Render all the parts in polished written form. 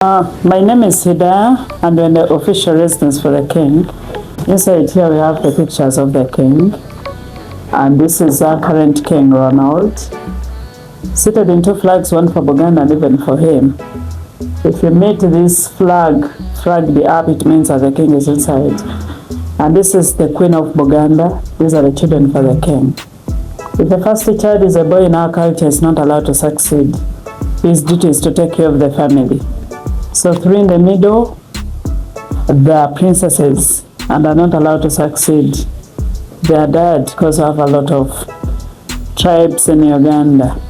My name is Hida, and we're in the official residence for the king. Inside here we have the pictures of the king, and this is our current king, Ronald, seated in two flags, one for Buganda and even for him. If you meet this flag the up, it means that the king is inside. And this is the queen of Buganda. These are the children for the king. If the first child is a boy in our culture, is not allowed to succeed. His duty is to take care of the family. So three in the middle, the princesses, and are not allowed to succeed. They are dead because we have a lot of tribes in Uganda.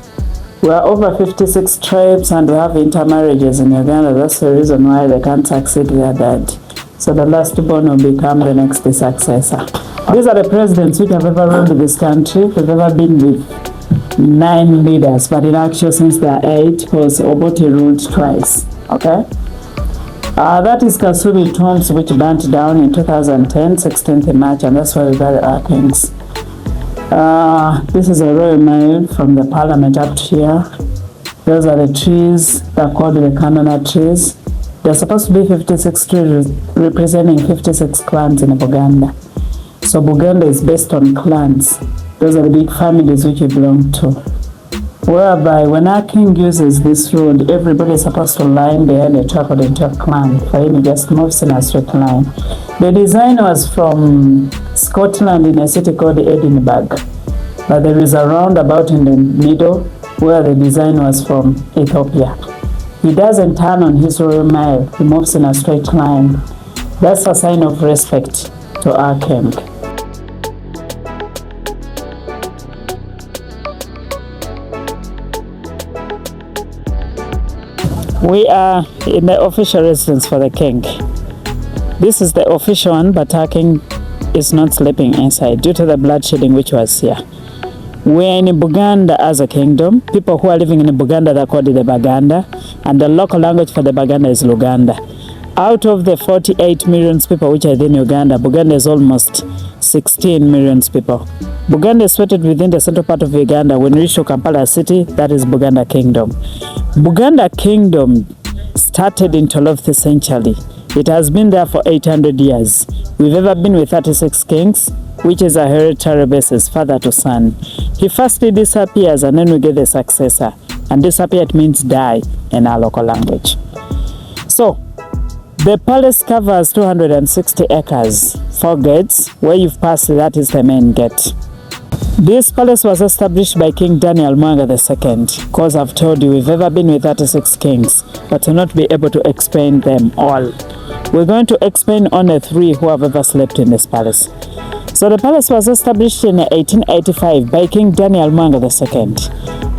We are over 56 tribes and we have intermarriages in Uganda. That's the reason why they can't succeed, they are dead. So the last born will become the next successor. These are the presidents which have ever ruled this country. We've ever been with 9 leaders, but in actual since they are 8, because Obote ruled twice. Okay? That is Kasumi tombs which burnt down in 2010, 16th March, and that's where we bury our kings. This is a royal mile from the parliament up to here. Those are the trees that are called the Canona trees. They're supposed to be 56 trees representing 56 clans in Buganda. So Buganda is based on clans. Those are the big families which we belong to. Whereby when our king uses this road, everybody is supposed to line behind a truck according to a clan. For him, he just moves in a straight line. The design was from Scotland in a city called Edinburgh. But there is a roundabout in the middle where the design was from Ethiopia. He doesn't turn on his royal mile, he moves in a straight line. That's a sign of respect to our king. We are in the official residence for the king. This is the official one, but our king is not sleeping inside due to the bloodshedding which was here. We are in Buganda as a kingdom. People who are living in Buganda, they're called the Baganda, and the local language for the Baganda is Luganda. Out of the 48 million people which are in Uganda, Buganda is almost 16 million people. Buganda is situated within the central part of Uganda. When you reach Kampala city, that is Buganda Kingdom. Buganda Kingdom started in 12th century. It has been there for 800 years. We've ever been with 36 kings, which is a hereditary basis, father to son. He first disappears and then we get the successor. And disappeared means die in our local language. So, the palace covers 260 acres, 4 gates. Where you've passed, that is the main gate. This palace was established by King Daniel Mwanga II, because I've told you we've ever been with 36 kings, but to not be able to explain them all. We're going to explain only 3 who have ever slept in this palace. So the palace was established in 1885 by King Daniel Mwanga II.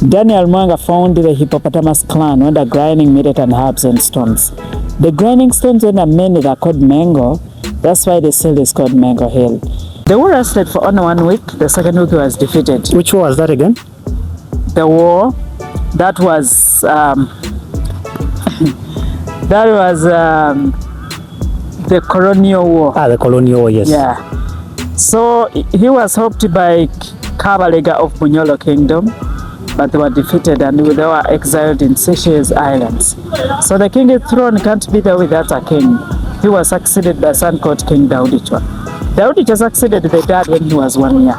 Daniel Mwanga found the hippopotamus clan under grinding millet and herbs and stones. The grinding stones are mainly called Mengo. That's why the hill is called Mengo Hill. The war lasted for only 1 week. The second week was defeated. Which war was that again? The war that was the colonial war. The colonial war, yes. Yeah. So he was hoped by Kabaka of Buganda Kingdom, but they were defeated and they were exiled in Seychelles Islands. So the king's throne can't be there without a king. He was succeeded by a son called King Daudichwa. Daudichwa succeeded the dad when he was 1 year.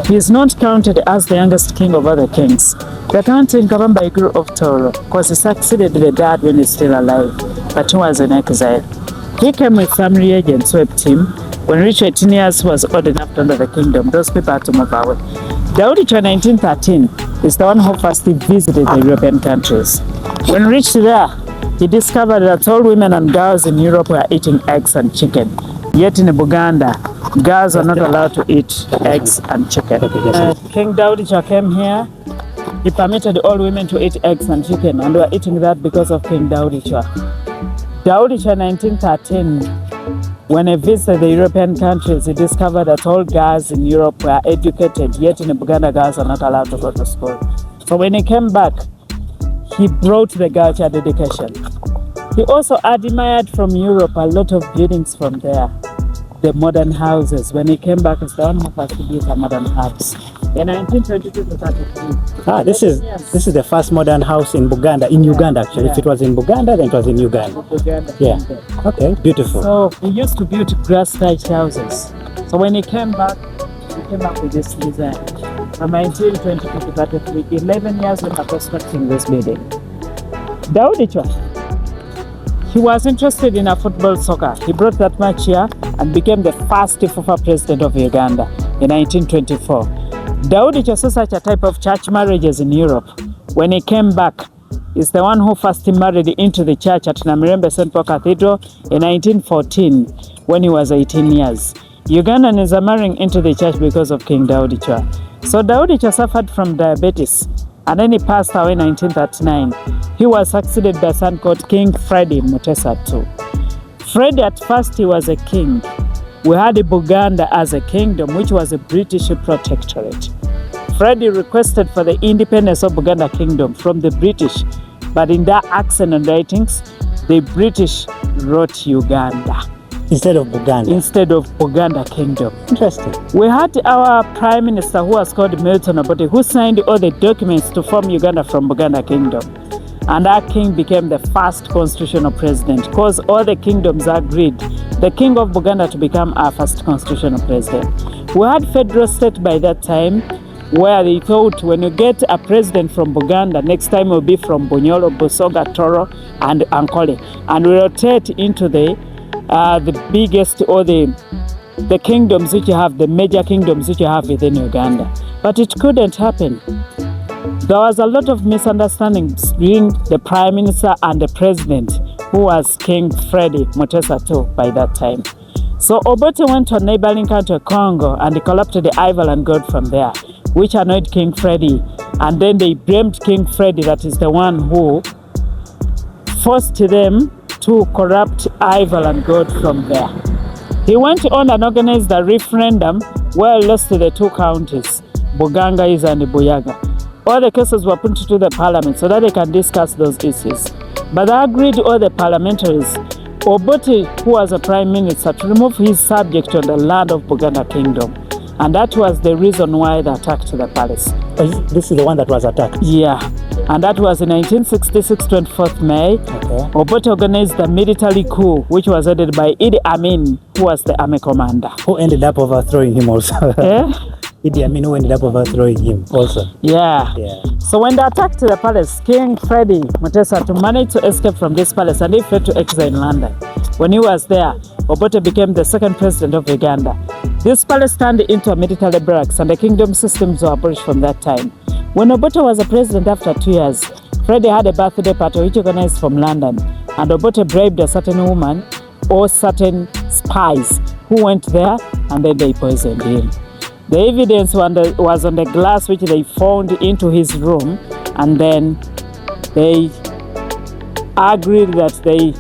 He is not counted as the youngest king of other kings. They're counting Kabamba Iguru of Toro because he succeeded the dad when he's still alive, but he was in exile. He came with family agents, swept him. When he reached 18 years, he was old enough to enter the kingdom. Those people had to move away. Daudichwa 1913 is the one who first visited the European countries. When he reached there, he discovered that all women and girls in Europe were eating eggs and chicken. Yet in Buganda, girls are not allowed to eat eggs and chicken. King Daudichwa came here. He permitted all women to eat eggs and chicken, and we are eating that because of King Daudichwa. Daudichwa 1913, when he visited the European countries, he discovered that all girls in Europe were educated, yet in Buganda, girls are not allowed to go to school. So when he came back, he brought the girl child education. He also admired from Europe a lot of buildings from there, the modern houses. When he came back, it's the one who first built a modern house. in 1922 to 33. This is the first modern house in Buganda, Uganda actually. If it was in Buganda, then it was in Uganda. Kingdom. Okay, beautiful. So he used to build grass thatched houses. So when he came back with this design. From 1922 to 33, 11 years after constructing this building. Daudi Chwa, he was interested in a football soccer. He brought that much here and became the first FIFA president of Uganda in 1924. Daudi Chwa saw such a type of church marriages in Europe. When he came back, he's the one who first married into the church at Namirembe St. Paul Cathedral in 1914 when he was 18 years. Ugandans are marrying into the church because of King Daudi Chwa. So Daudi Chwa suffered from diabetes and then he passed away in 1939. He was succeeded by a son called King Freddy Mutesa II. Freddy, at first he was a king. We had Buganda as a kingdom, which was a British protectorate. Freddy requested for the independence of Buganda Kingdom from the British, but in their accent and writings, the British wrote Uganda. Instead of Buganda? Instead of Buganda Kingdom. Interesting. We had our Prime Minister who was called Milton Obote, who signed all the documents to form Uganda from Buganda Kingdom. And our king became the first constitutional president because all the kingdoms agreed the king of Buganda to become our first constitutional president. We had federal state by that time where they thought when you get a president from Buganda, next time will be from Bunyoro, Busoga, Toro, and Ankole. And we rotate into the biggest or the kingdoms which you have, the major kingdoms which you have within Uganda. But it couldn't happen. There was a lot of misunderstandings between the Prime Minister and the President, who was King Freddy Mutesa II by that time. So Obote went to a neighboring country, Congo, and he corrupted the ivory and gold from there, which annoyed King Freddy. And then they blamed King Freddy, that is the one who forced them to corrupt ivory and gold from there. He went on and organized a referendum where he lost the two counties, Bugangais and Buyaga. All the cases were put to the parliament so that they can discuss those issues. But they agreed, all the parliamentaries, Obote, who was a prime minister, to remove his subject on the land of Buganda Kingdom. And that was the reason why they attacked the palace. This is the one that was attacked? Yeah. And that was in 1966, 24th May. Okay. Obote organized the military coup, which was headed by Idi Amin, who was the army commander. Who ended up overthrowing him also. Idi Amin, who ended up overthrowing him also. Yeah. So when they attacked the palace, King Freddy Mutesa II managed to escape from this palace and he fled to exile in London. When he was there, Obote became the second president of Uganda. This palace turned into a military barracks and the kingdom systems were abolished from that time. When Obote was a president after 2 years, Freddy had a birthday party which organized from London, and Obote bribed a certain woman or certain spies who went there and then they poisoned him. The evidence was on the glass which they found into his room, and then they agreed that they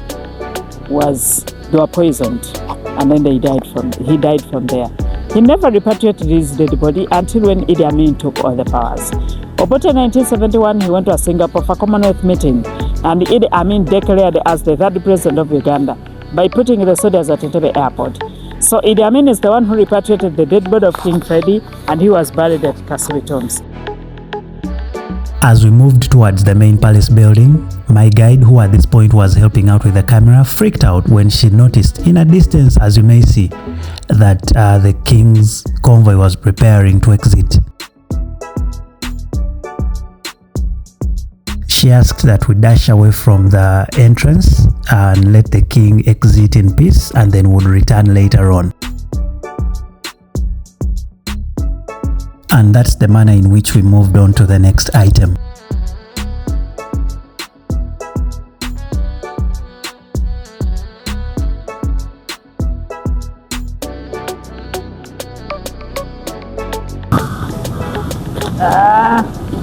were poisoned, and then he died from there. He never repatriated his dead body until when Idi Amin took all the powers. Obote in 1971, he went to Singapore for a Commonwealth meeting, and Idi Amin declared as the third president of Uganda by putting the soldiers at Entebbe airport. So Idi Amin is the one who repatriated the dead body of King Freddy, and he was buried at Kasuri Tombs. As we moved towards the main palace building, my guide, who at this point was helping out with the camera, freaked out when she noticed in a distance, as you may see, that the king's convoy was preparing to exit. She asked that we dash away from the entrance and let the king exit in peace, and then would return later on. And that's the manner in which we moved on to the next item.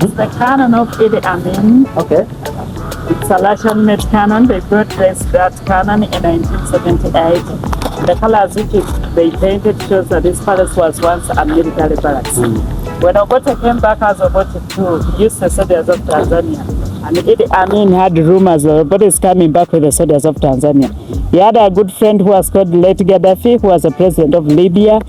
It's the cannon of Idi Amin. Okay. It's a Russian-made cannon. They brought that cannon in 1978. The colors which they painted shows that this palace was once a military barracks. When Obote came back as Obote II, he used the soldiers of Tanzania. And Idi Amin had rumors that Obote is coming back with the soldiers of Tanzania. He had a good friend who was called late Gaddafi, who was the president of Libya,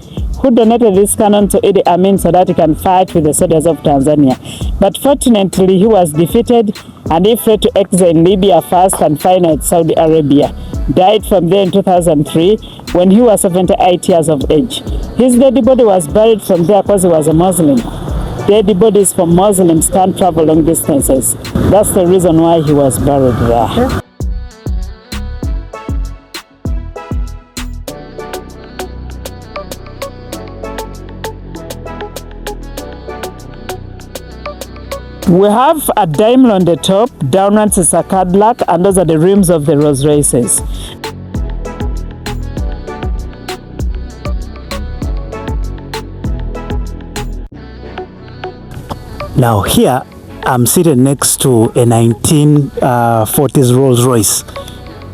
who donated this cannon to Idi Amin so that he can fight with the soldiers of Tanzania. But fortunately, he was defeated and he fled to exile in Libya first and finally Saudi Arabia. Died from there in 2003 when he was 78 years of age. His dead body was buried from there because he was a Muslim. Dead bodies from Muslims can't travel long distances. That's the reason why he was buried there. We have a diamond on the top, downwards is a Cadillac, and those are the rims of the Rolls Royces. Now here, I'm seated next to a 1940s Rolls Royce.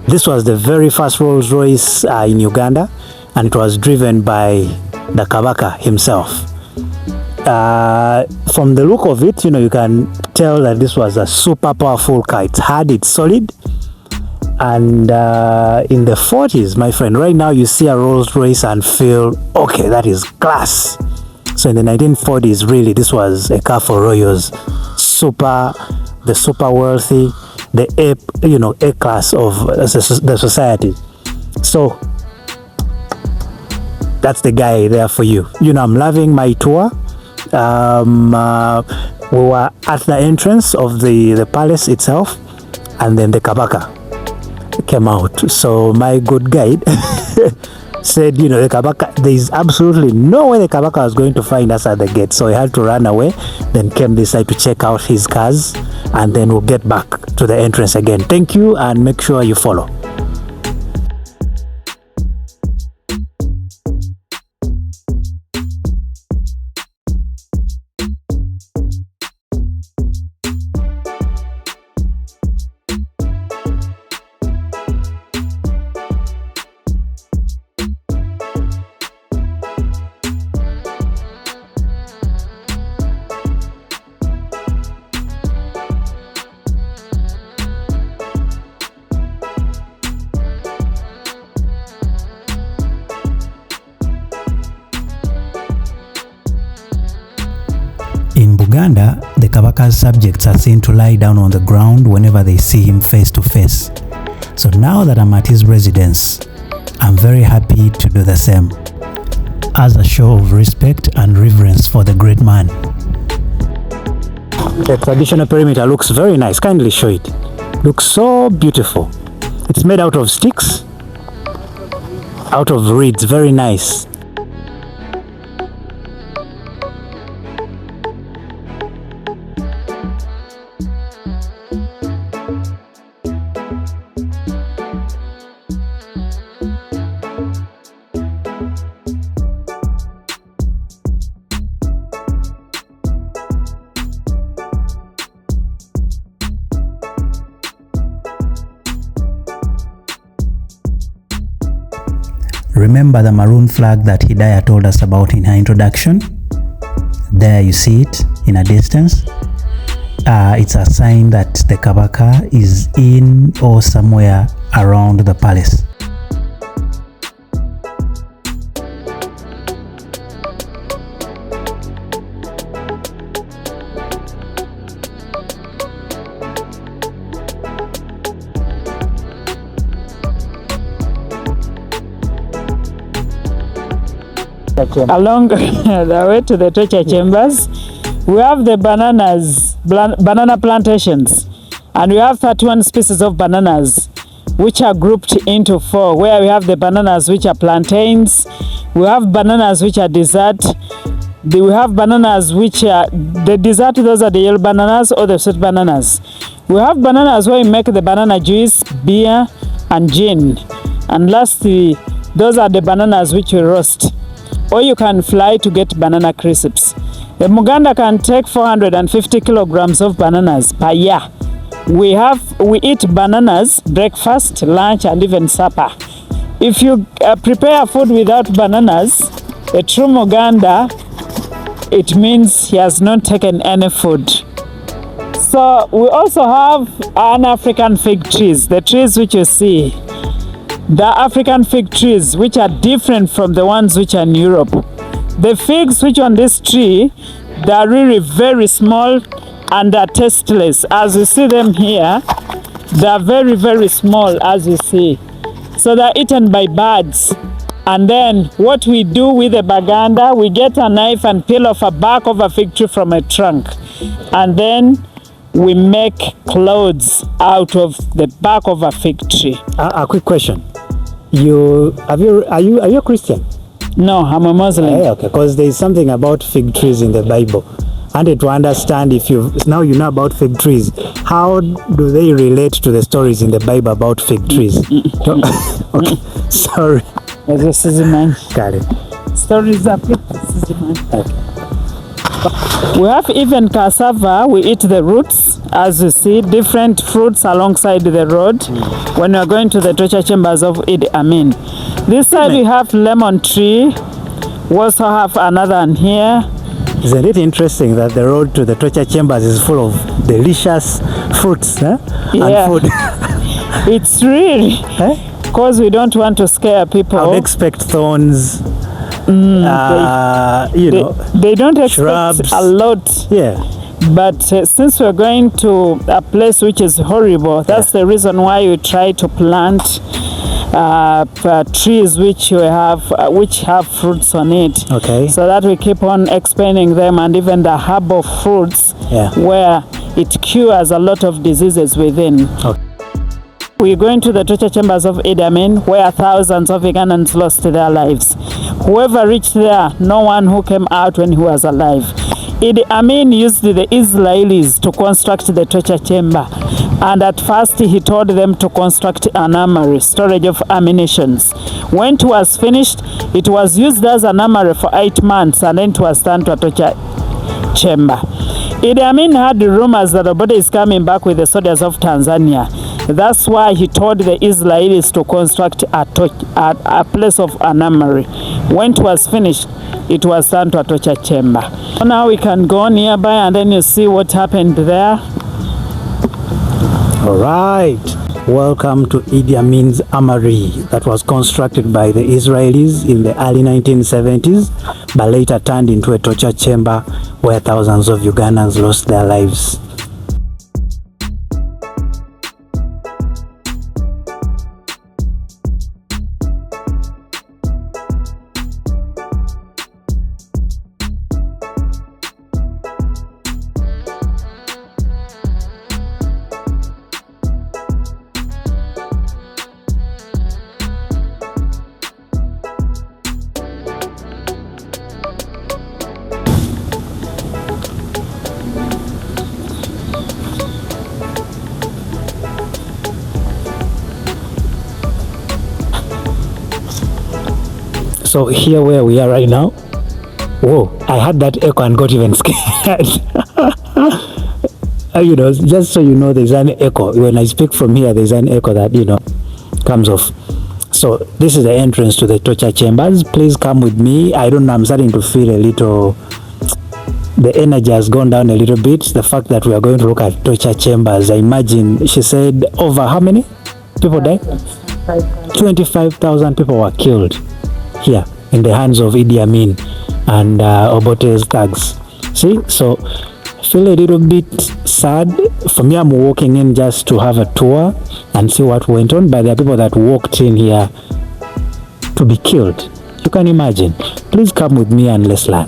This was the very first Rolls Royce in Uganda, and it was driven by the Kabaka himself. From the look of it, you can tell that this was a super powerful car. It's hard, it's solid. And in the 40s, my friend, right now you see a Rolls Royce and feel, okay, that is class. So in the 1940s, really, this was a car for royals. The super wealthy, the A class of the society. So that's the guy there for you. I'm loving my tour. We were at the entrance of the palace itself, and then the Kabaka came out. So my good guide said, the Kabaka, there is absolutely no way the Kabaka was going to find us at the gate. So he had to run away, then came this side to check out his cars, and then we'll get back to the entrance again. Thank you, and make sure you follow. In Buganda, the Kabaka's subjects are seen to lie down on the ground whenever they see him face to face. So now that I'm at his residence, I'm very happy to do the same, as a show of respect and reverence for the great man. The traditional perimeter looks very nice. Kindly show it. Looks so beautiful. It's made out of sticks, out of reeds. Very nice. Remember the maroon flag that Hidayah told us about in her introduction? There you see it in a distance. It's a sign that the Kabaka is in or somewhere around the palace. Along the way to the torture chambers, we have the banana plantations, and we have 31 species of bananas which are grouped into 4, where we have the bananas which are plantains, we have bananas which are dessert, we have bananas which are the dessert, those are the yellow bananas or the sweet bananas. We have bananas where we make the banana juice, beer and gin, and lastly those are the bananas which we roast, or you can fly to get banana crisps. The Muganda can take 450 kilograms of bananas per year. We eat bananas breakfast, lunch and even supper. If you prepare food without bananas, a true Muganda, it means he has not taken any food. So we also have an African fig trees, the trees which you see. The African fig trees, which are different from the ones which are in Europe. The figs which on this tree, they are really very small and are tasteless. As you see them here, they are very, very small, as you see. So they're eaten by birds. And then what we do with the Baganda, we get a knife and peel off a bark of a fig tree from a trunk. And then we make clothes out of the bark of a fig tree. A quick question. Are you a Christian? No, I'm a Muslim. Okay, because there is something about fig trees in the Bible. I wanted to understand if now you know about fig trees, how do they relate to the stories in the Bible about fig trees? Okay, sorry. This is mine. Got it. Stories up here. This is mine. Okay. We have even cassava. We eat the roots, as you see, different fruits alongside the road when we are going to the torture chambers of Idi Amin. This side we have lemon tree. We also have another one here. Isn't it interesting that the road to the torture chambers is full of delicious fruits and food? It's really because we don't want to scare people. I would expect thorns. They don't expect shrubs. a lot. Yeah. But since we're going to a place which is horrible, that's the reason why we try to plant trees which have fruits on it. Okay. So that we keep on expanding them, and even the herbal fruits where it cures a lot of diseases within. Okay. We're going to the torture chambers of Idi Amin, where thousands of Ugandans lost their lives. Whoever reached there, no one who came out when he was alive. Idi Amin used the Israelis to construct the torture chamber, and at first he told them to construct an armory, storage of ammunitions. When it was finished, it was used as an armory for 8 months, and then it was turned to a torture chamber. Idi Amin had rumors that the body is coming back with the soldiers of Tanzania. That's why he told the Israelis to construct a place of an armory. When it was finished, it was turned to a torture chamber. So now we can go nearby and then you see what happened there. All right. Welcome to Idi Amin's armory that was constructed by the Israelis in the early 1970s, but later turned into a torture chamber where thousands of Ugandans lost their lives. So here where we are right now, whoa, I had that echo and got even scared. Just so you know, there's an echo. When I speak from here, there's an echo that, comes off. So this is the entrance to the torture chambers. Please come with me. I don't know, I'm starting to feel a little, the energy has gone down a little bit. The fact that we are going to look at torture chambers, I imagine, she said, over how many people died? 25,000 people were killed here in the hands of Idi Amin and Obote's thugs. See, so I feel a little bit sad. For me, I'm walking in just to have a tour and see what went on, but there are people that walked in here to be killed. You can imagine. Please come with me and let's learn.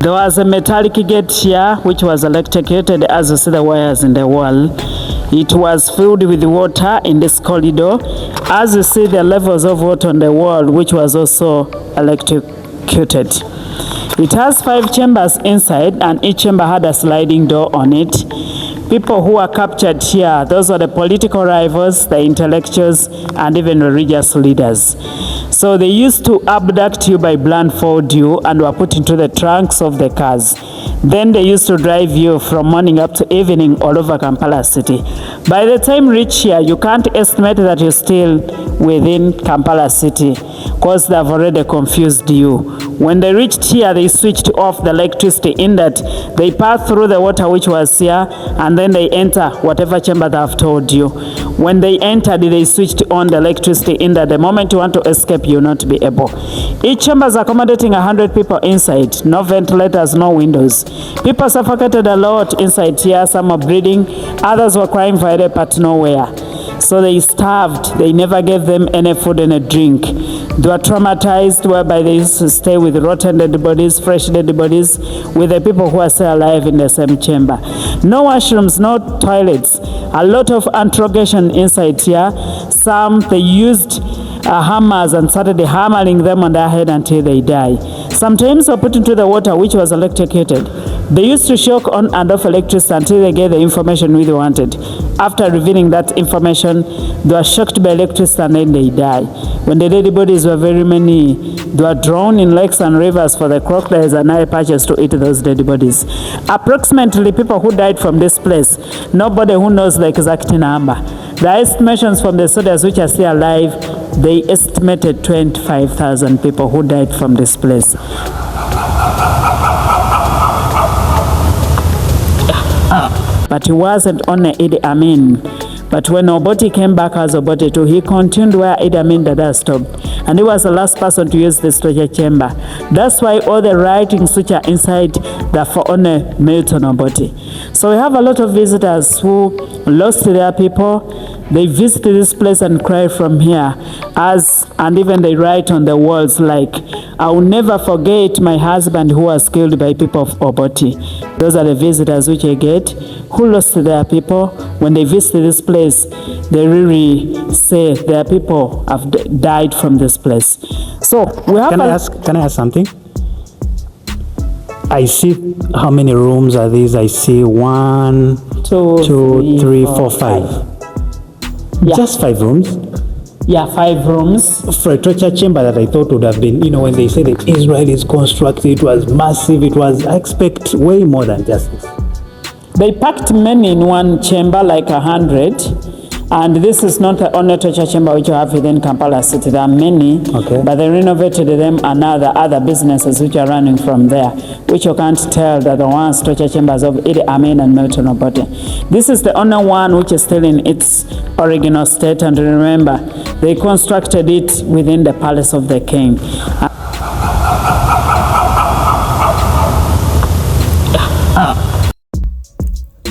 There was a metallic gate here which was electrocuted, as you see the wires in the wall. It was filled with water in this corridor. As you see the levels of water on the wall, which was also electrocuted. It has 5 chambers inside, and each chamber had a sliding door on it. People who were captured here, those are the political rivals, the intellectuals, and even religious leaders. So they used to abduct you by blindfold you and were put into the trunks of the cars. Then they used to drive you from morning up to evening all over Kampala city. By the time you reach here, you can't estimate that you're still within Kampala city because they've already confused you. When they reached here, they switched off the electricity in that they pass through the water which was here and then they enter whatever chamber they have told you. When they entered, they switched on the electricity in that the moment you want to escape, you'll not be able. Each chamber is accommodating 100 people inside. No ventilators, no windows. People suffocated a lot inside here. Some are breathing. Others were crying for help, but nowhere. So they starved. They never gave them any food and a drink. They were traumatized, whereby they used to stay with rotten dead bodies, fresh dead bodies, with the people who are still alive in the same chamber. No washrooms, no toilets. A lot of interrogation inside here. Some, they used hammers and started hammering them on their head until they die. Sometimes were put into the water, which was electrocuted. They used to shock on and off electricity until they get the information we wanted. After revealing that information, they were shocked by electricity and then they die. When the dead bodies were very many, they were drowned in lakes and rivers for the crocodiles and other patches to eat those dead bodies. Approximately people who died from this place, nobody who knows the exact number. The estimations from the soldiers which are still alive, they estimated 25,000 people who died from this place. But it wasn't only Idi Amin. But when Obote came back as Obote too, he continued where Idi Amin Dada stopped. And he was the last person to use this torture chamber. That's why all the writings which are inside, they're for only Milton Obote. So we have a lot of visitors who lost their people. They visit this place and cry from here, and even they write on the walls like, I will never forget my husband who was killed by people of Obote. Those are the visitors which I get who lost their people. When they visit this place, they really say their people have died from this place. So we have. Can I ask something? I see how many rooms are these? I see 1, 2, 3, 4, 5. Yeah. Just 5 rooms? Yeah, 5 rooms. For a torture chamber that I thought would have been, when they say that Israel is constructed, it was massive, I expect way more than just this. They packed many in one chamber, like 100. And this is not the only torture chamber which you have within Kampala city. There are many, but they renovated them, and now there are other businesses which are running from there, which you can't tell that the ones torture chambers of Idi Amin and Milton Obote. This is the only one which is still in its original state, and remember, they constructed it within the palace of the king.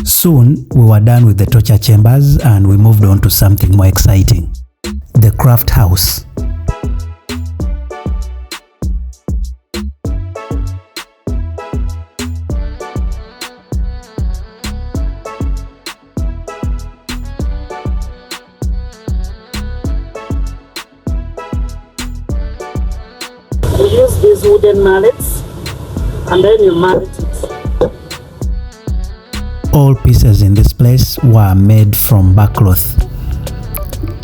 Soon, we were done with the torture chambers and we moved on to something more exciting. The craft house. You use these wooden mallets and then you mallet it. All pieces in this place were made from backcloth.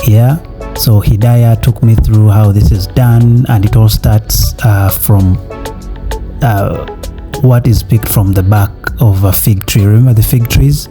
Yeah, so Hidaya took me through how this is done, and it all starts from what is picked from the back of a fig tree. Remember the fig trees?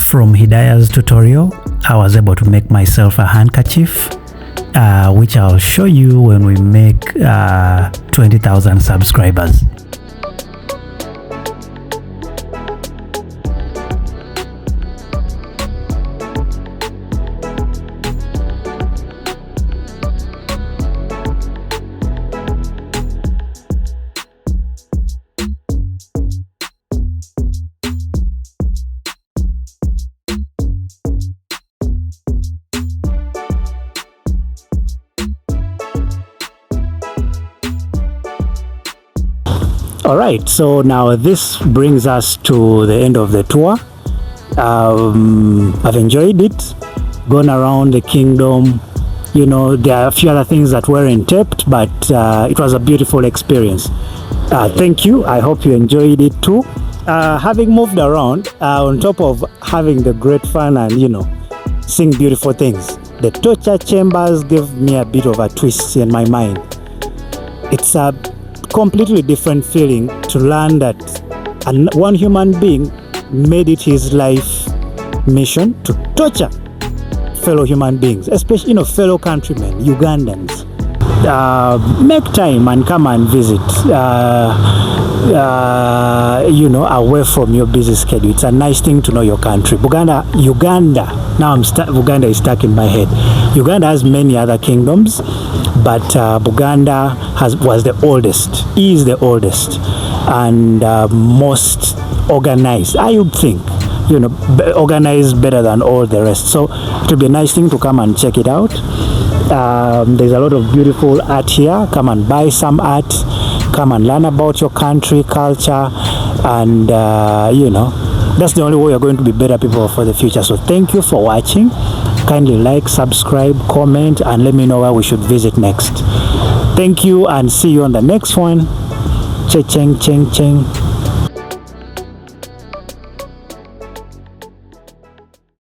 From Hidaya's tutorial, I was able to make myself a handkerchief, which I'll show you when we make 20,000 subscribers. All right, so now this brings us to the end of the tour. I've enjoyed it, gone around the kingdom. You know, there are a few other things that weren't taped, but it was a beautiful experience. Thank you. I hope you enjoyed it too. Having moved around, on top of having the great fun and, you know, seeing beautiful things, the torture chambers gave me a bit of a twist in my mind. It's a completely different feeling to learn that one human being made it his life mission to torture fellow human beings, especially, you know, fellow countrymen, Ugandans. Make time and come and visit, you know, away from your busy schedule. It's a nice thing to know your country. Uganda, now Uganda is stuck in my head. Uganda has many other kingdoms, but Buganda was the oldest, is the oldest, and most organized, I would think. You know, organized better than all the rest. So it will be a nice thing to come and check it out. There's a lot of beautiful art here. Come and buy some art. Come and learn about your country, culture, and you know, that's the only way you're going to be better people for the future. So thank you for watching. Kindly like, subscribe, comment, and let me know where we should visit next. Thank you, and see you on the next one. Cheng cheng cheng.